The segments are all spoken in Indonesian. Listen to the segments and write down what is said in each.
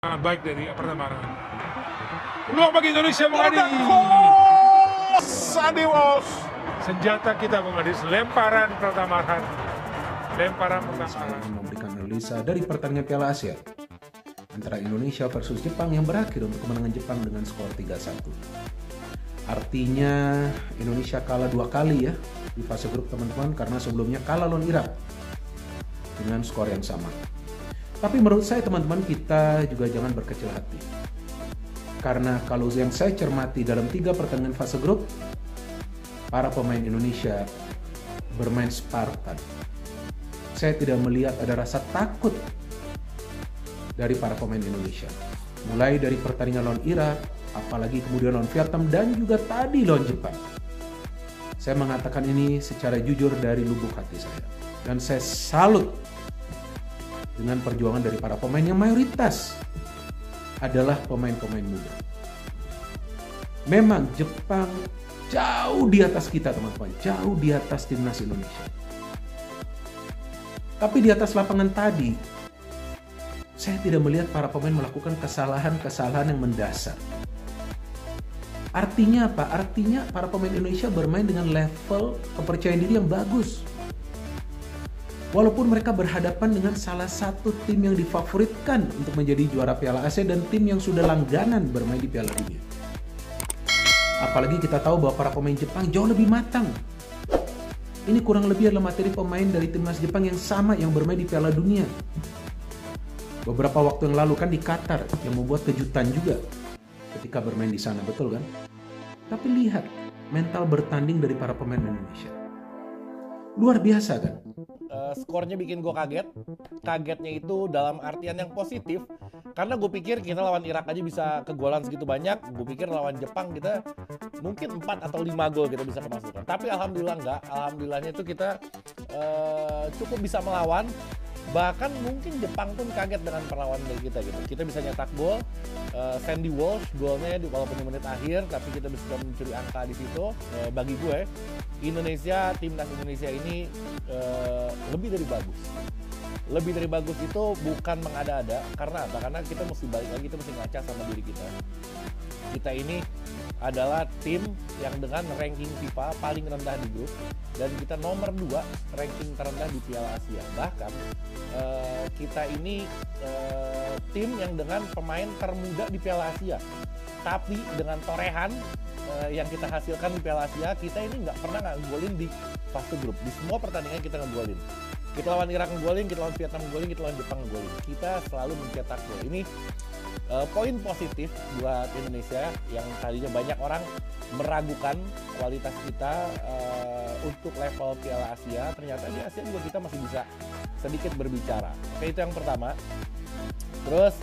baik dari pertama. Peluang bagi Indonesia, Bung Adi. Sandy Walsh. Senjata kita, Bung Adi, lemparan pertama. Saya akan memberikan analisa dari pertandingan Piala Asia antara Indonesia versus Jepang yang berakhir untuk kemenangan Jepang dengan skor 3-1. Artinya Indonesia kalah 2 kali ya di fase grup teman-teman, karena sebelumnya kalah lawan Irak dengan skor yang sama. Tapi menurut saya teman-teman, kita juga jangan berkecil hati. Karena kalau yang saya cermati dalam 3 pertandingan fase grup, para pemain Indonesia bermain Spartan. Saya tidak melihat ada rasa takut dari para pemain Indonesia. Mulai dari pertandingan lawan Irak, apalagi kemudian lawan Vietnam, dan juga tadi lawan Jepang. Saya mengatakan ini secara jujur dari lubuk hati saya. Dan saya salut dengan perjuangan dari para pemain yang mayoritas adalah pemain-pemain muda. Memang Jepang jauh di atas kita teman-teman, jauh di atas timnas Indonesia. Tapi di atas lapangan tadi, saya tidak melihat para pemain melakukan kesalahan-kesalahan yang mendasar. Artinya apa? Artinya para pemain Indonesia bermain dengan level kepercayaan diri yang bagus. Walaupun mereka berhadapan dengan salah satu tim yang difavoritkan untuk menjadi juara Piala Asia dan tim yang sudah langganan bermain di Piala Dunia. Apalagi kita tahu bahwa para pemain Jepang jauh lebih matang. Ini kurang lebih adalah materi pemain dari timnas Jepang yang sama yang bermain di Piala Dunia. Beberapa waktu yang lalu kan di Qatar yang membuat kejutan juga ketika bermain di sana, betul kan? Tapi lihat mental bertanding dari para pemain Indonesia. Luar biasa kan? Skornya bikin gue kaget. Kagetnya itu dalam artian yang positif. Karena gue pikir kita lawan Irak aja bisa kegolan segitu banyak. Gue pikir lawan Jepang kita mungkin 4 atau 5 gol kita bisa kemasukan. Tapi alhamdulillah enggak. Alhamdulillahnya itu kita cukup bisa melawan. Bahkan mungkin Jepang pun kaget dengan perlawanan dari kita gitu. Kita bisa nyetak gol. Sandy Walsh golnya walaupun di menit akhir, tapi kita bisa mencuri angka di situ. Bagi gue, timnas Indonesia ini lebih dari bagus. Lebih dari bagus itu bukan mengada-ada. Karena apa? Karena kita mesti balik lagi, kita mesti ngaca sama diri kita. Kita ini adalah tim yang dengan ranking FIFA paling rendah di grup, dan kita nomor 2 ranking terendah di Piala Asia. Bahkan kita ini tim yang dengan pemain termuda di Piala Asia. Tapi dengan torehan yang kita hasilkan di Piala Asia, kita ini nggak pernah ngegolin di fase grup. Di semua pertandingan kita ngegolin. Kita lawan Irak ngegolin, kita lawan Vietnam ngegolin, kita lawan Jepang ngegolin. Kita selalu mencetak gol. Ini poin positif buat Indonesia yang tadinya banyak orang meragukan kualitas kita untuk level Piala Asia. Ternyata di Asia juga kita masih bisa sedikit berbicara. Oke, itu yang pertama. Terus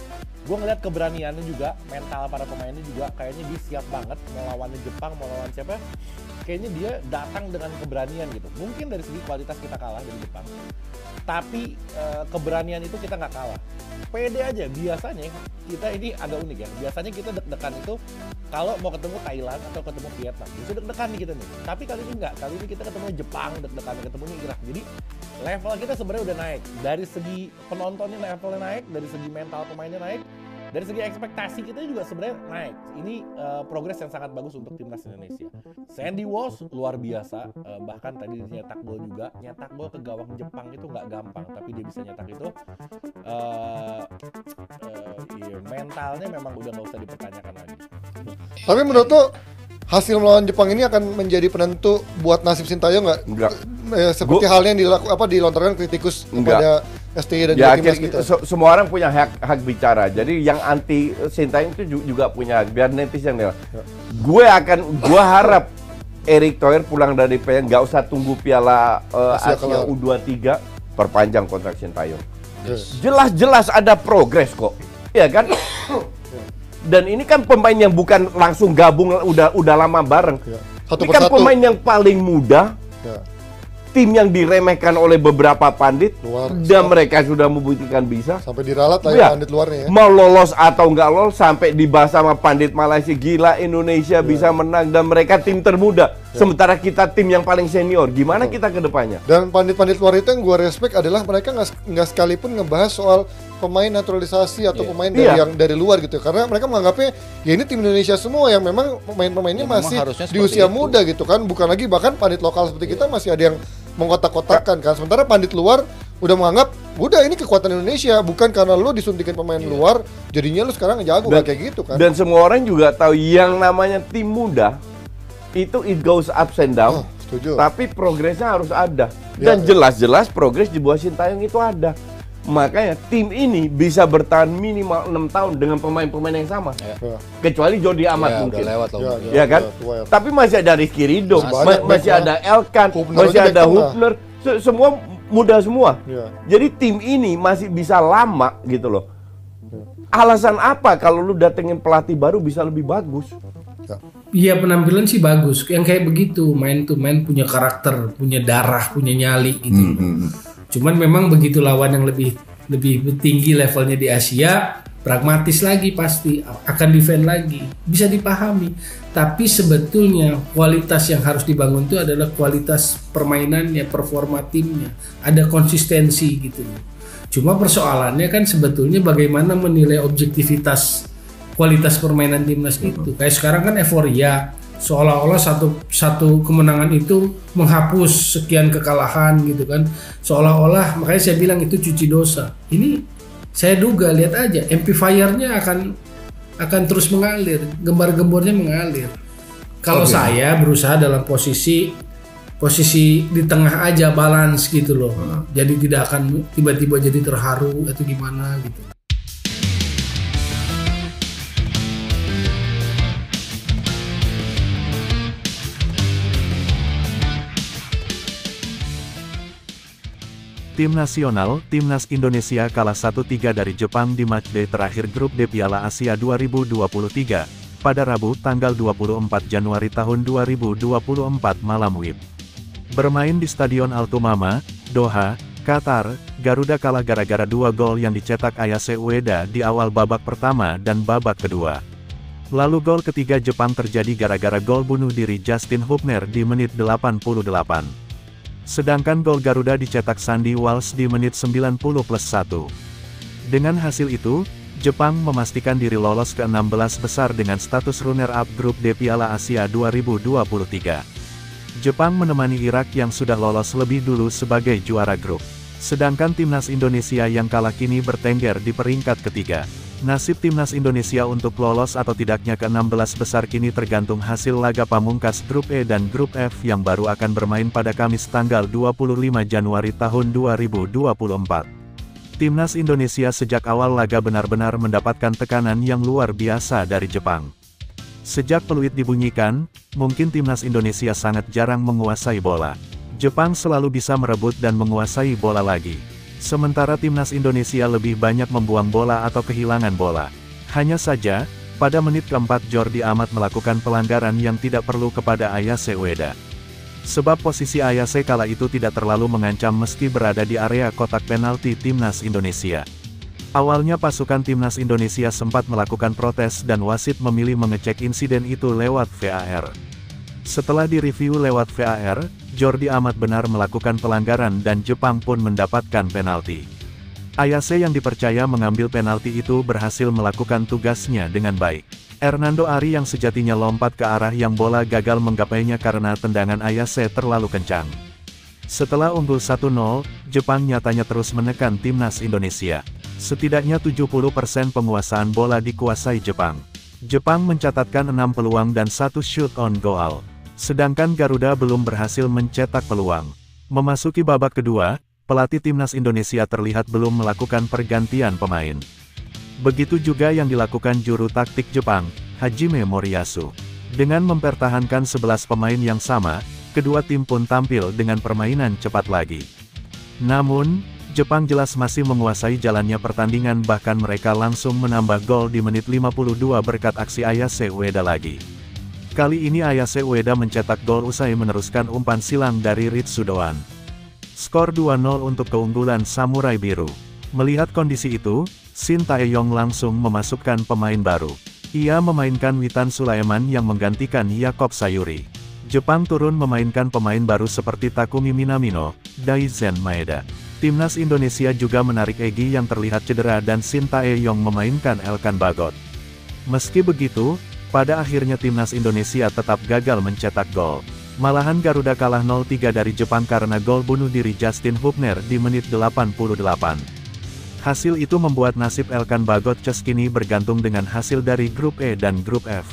gue ngeliat keberaniannya juga, mental para pemainnya juga kayaknya dia siap banget mau lawan Jepang, mau lawan siapa. Kayaknya dia datang dengan keberanian gitu. Mungkin dari segi kualitas kita kalah dari Jepang, tapi keberanian itu kita nggak kalah. Pede aja. Biasanya kita ini agak unik ya. Biasanya kita deg-degan itu kalau mau ketemu Thailand atau ketemu Vietnam. Bisa deg-degan nih kita nih. Tapi kali ini enggak. Kali ini kita ketemu Jepang, deg-degan, ketemunya Irak. Jadi level kita sebenarnya udah naik. Dari segi penontonnya levelnya naik, dari segi mental pemainnya naik, dari segi ekspektasi kita juga sebenarnya naik. Ini progres yang sangat bagus untuk timnas Indonesia. Sandy Walsh luar biasa. Bahkan tadi nyetak gol juga. Nyetak gol ke gawang Jepang itu nggak gampang, tapi dia bisa nyetak itu. Mentalnya memang udah nggak usah dipertanyakan lagi. Tapi menurut lo hasil melawan Jepang ini akan menjadi penentu buat nasib Sintayong nggak? Enggak. Seperti halnya yang dilontarkan kritikus kepada STY dan ya, timnas kita. Semua orang punya hak bicara. Jadi yang anti Sintayong itu juga punya hak. Biar netizen ya. Gue harap Erick Thohir pulang dari PN, nggak usah tunggu Piala Asia U23, perpanjang kontrak Sintayong. Jelas-jelas ada progres kok, ya kan? Dan ini kan pemain yang bukan langsung gabung udah lama bareng. Ini kan pemain yang paling muda. Tim yang diremehkan oleh beberapa pandit dan mereka sudah membuktikan bisa. Sampai diralat lah pandit luarnya ya. Mau lolos atau nggak lolos sampai dibahas sama pandit Malaysia, gila Indonesia bisa menang dan mereka tim termuda. Sementara kita tim yang paling senior. Gimana kita ke depannya? Dan pandit-pandit luar itu yang gue respect adalah mereka nggak sekalipun ngebahas soal pemain naturalisasi atau Iya. pemain dari Iya. yang dari luar gitu. Karena mereka menganggapnya ya ini tim Indonesia semua yang memang pemain-pemainnya Ya, memang masih harusnya di seperti usia itu. muda gitu kan. Bukan lagi bahkan pandit lokal seperti kita masih ada yang mengkotak-kotakan kan. Sementara pandit luar udah menganggap udah ini kekuatan Indonesia, bukan karena lu disuntikin pemain luar jadinya lu sekarang jago kayak gitu kan. Dan semua orang juga tahu yang namanya tim muda itu it goes ups and down. Oh, setuju. Tapi progresnya harus ada. Ya, Dan ya. jelas-jelas progres di bawah Sintayong itu ada. Makanya tim ini bisa bertahan minimal 6 tahun dengan pemain-pemain yang sama. Ya. Kecuali Jordi Amat Ya, mungkin. udah lewat loh. Ya, Ya kan? udah tua ya. Tapi masih ada Rizky Ridho, Masih banyak masih back ada Elkan, Hubner masih aja back ada tengah. Hubner, semua muda semua. Ya. Jadi tim ini masih bisa lama gitu loh. Alasan apa kalau lu datengin pelatih baru bisa lebih bagus? Iya, penampilan sih bagus. Yang kayak begitu, main punya karakter, punya darah, punya nyali gitu. Cuman memang begitu lawan yang lebih tinggi levelnya di Asia, pragmatis lagi pasti, akan defend lagi, bisa dipahami. Tapi sebetulnya kualitas yang harus dibangun itu adalah kualitas permainannya, performa timnya, ada konsistensi gitu. Cuma persoalannya kan sebetulnya bagaimana menilai objektivitas kualitas permainan timnas itu. Kayak sekarang kan euforia, seolah-olah satu kemenangan itu menghapus sekian kekalahan gitu kan. Seolah-olah, makanya saya bilang itu cuci dosa. Ini saya duga, lihat aja, amplifiernya akan terus mengalir, gembar-gembornya mengalir. Kalau saya berusaha dalam posisi di tengah aja, balance gitu loh. Jadi tidak akan tiba-tiba jadi terharu atau gimana gitu. Tim nasional, Timnas Indonesia kalah 1-3 dari Jepang di matchday terakhir grup D Piala Asia 2023, pada Rabu tanggal 24 Januari tahun 2024 malam WIB. Bermain di Stadion Altumama, Doha, Qatar, Garuda kalah gara-gara 2 gol yang dicetak Ayase Ueda di awal babak pertama dan babak kedua. Lalu gol ketiga Jepang terjadi gara-gara gol bunuh diri Justin Hubner di menit 88. Sedangkan gol Garuda dicetak Sandy Walsh di menit 90+1. Dengan hasil itu, Jepang memastikan diri lolos ke 16 besar dengan status runner-up grup D Piala Asia 2023. Jepang menemani Irak yang sudah lolos lebih dulu sebagai juara grup. Sedangkan Timnas Indonesia yang kalah kini bertengger di peringkat ketiga. Nasib Timnas Indonesia untuk lolos atau tidaknya ke 16 besar kini tergantung hasil laga pamungkas Grup E dan Grup F yang baru akan bermain pada Kamis tanggal 25 Januari tahun 2024. Timnas Indonesia sejak awal laga benar-benar mendapatkan tekanan yang luar biasa dari Jepang. Sejak peluit dibunyikan, mungkin Timnas Indonesia sangat jarang menguasai bola. Jepang selalu bisa merebut dan menguasai bola lagi. Sementara Timnas Indonesia lebih banyak membuang bola atau kehilangan bola. Hanya saja, pada menit keempat Jordi Amat melakukan pelanggaran yang tidak perlu kepada Ayase Ueda. Sebab posisi Ayase kala itu tidak terlalu mengancam meski berada di area kotak penalti Timnas Indonesia. Awalnya pasukan Timnas Indonesia sempat melakukan protes dan wasit memilih mengecek insiden itu lewat VAR. Setelah direview lewat VAR, Jordi Amat benar melakukan pelanggaran dan Jepang pun mendapatkan penalti. Ayase yang dipercaya mengambil penalti itu berhasil melakukan tugasnya dengan baik. Hernando Ari yang sejatinya lompat ke arah yang bola gagal menggapainya karena tendangan Ayase terlalu kencang. Setelah unggul 1-0, Jepang nyatanya terus menekan Timnas Indonesia. Setidaknya 70% penguasaan bola dikuasai Jepang. Jepang mencatatkan 6 peluang dan 1 shoot on goal. Sedangkan Garuda belum berhasil mencetak peluang. Memasuki babak kedua, pelatih Timnas Indonesia terlihat belum melakukan pergantian pemain. Begitu juga yang dilakukan juru taktik Jepang, Hajime Moriyasu. Dengan mempertahankan 11 pemain yang sama, kedua tim pun tampil dengan permainan cepat lagi. Namun, Jepang jelas masih menguasai jalannya pertandingan, bahkan mereka langsung menambah gol di menit 52 berkat aksi Ayase Ueda lagi. Kali ini Ayase Ueda mencetak gol usai meneruskan umpan silang dari Ritsu Doan. Skor 2-0 untuk keunggulan Samurai Biru. Melihat kondisi itu, Shin Tae-yong langsung memasukkan pemain baru. Ia memainkan Witan Sulaiman yang menggantikan Yakob Sayuri. Jepang turun memainkan pemain baru seperti Takumi Minamino, Daizen Maeda. Timnas Indonesia juga menarik Egy yang terlihat cedera dan Sintayong memainkan Elkan Bagot. Meski begitu, pada akhirnya Timnas Indonesia tetap gagal mencetak gol. Malahan Garuda kalah 0-3 dari Jepang karena gol bunuh diri Justin Hubner di menit 88. Hasil itu membuat nasib Elkan Bagot kini bergantung dengan hasil dari grup E dan grup F.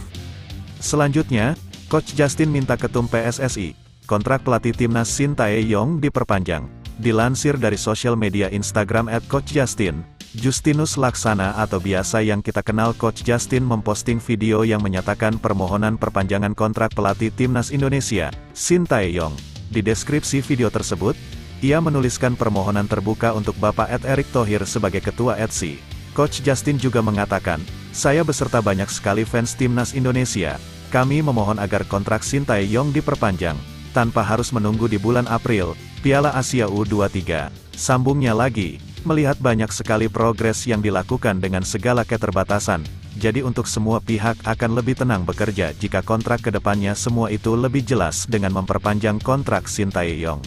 Selanjutnya, Coach Justin minta ketum PSSI, kontrak pelatih Timnas Sintayong diperpanjang. Dilansir dari sosial media Instagram @CoachJustin, Justinus Laksana atau biasa yang kita kenal Coach Justin memposting video yang menyatakan permohonan perpanjangan kontrak pelatih Timnas Indonesia, Sintayong. Di deskripsi video tersebut, ia menuliskan permohonan terbuka untuk Bapak Erick Thohir sebagai Ketua ETSI. Coach Justin juga mengatakan, saya beserta banyak sekali fans Timnas Indonesia, kami memohon agar kontrak Sintayong diperpanjang, tanpa harus menunggu di bulan April, Piala Asia U23. Sambungnya lagi, melihat banyak sekali progres yang dilakukan dengan segala keterbatasan, jadi untuk semua pihak akan lebih tenang bekerja jika kontrak kedepannya semua itu lebih jelas dengan memperpanjang kontrak Sintayong.